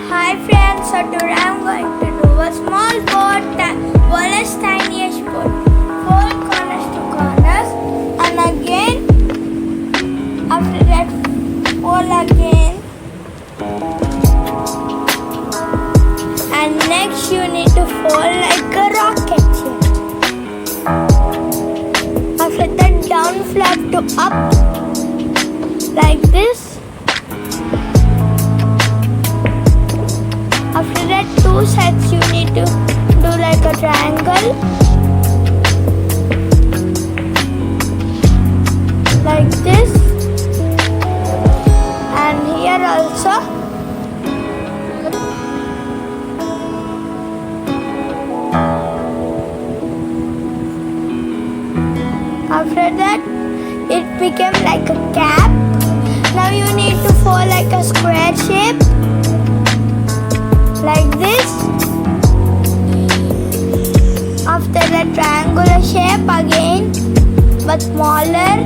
Hi friends, so today I'm going to do a small boat, world's tiniest boat. 4 corners to corners, and again, after that, 4 again. And next you need to fold like a rocket here. After that, down flap to up, like this. After that, 2 sides you need to do like a triangle, like this, and here also. After that, it became like a cap. Now you need to fold like a square shape, like this. After that, triangular shape again, but smaller.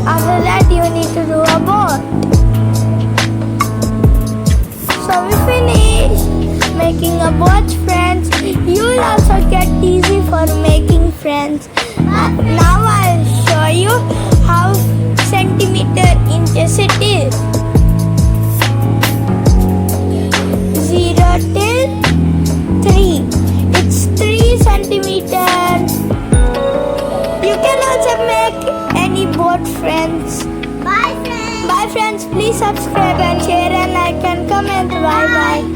After that, you need to do a boat. So we finished making a boat, friends. You will also get easy for making friends. Now I'll show you how centimeter inches it is. 0 till 3. It's 3 centimeters. You can also make any boat, friends. Bye friends. Bye friends. Please subscribe and share and like and comment. Bye bye.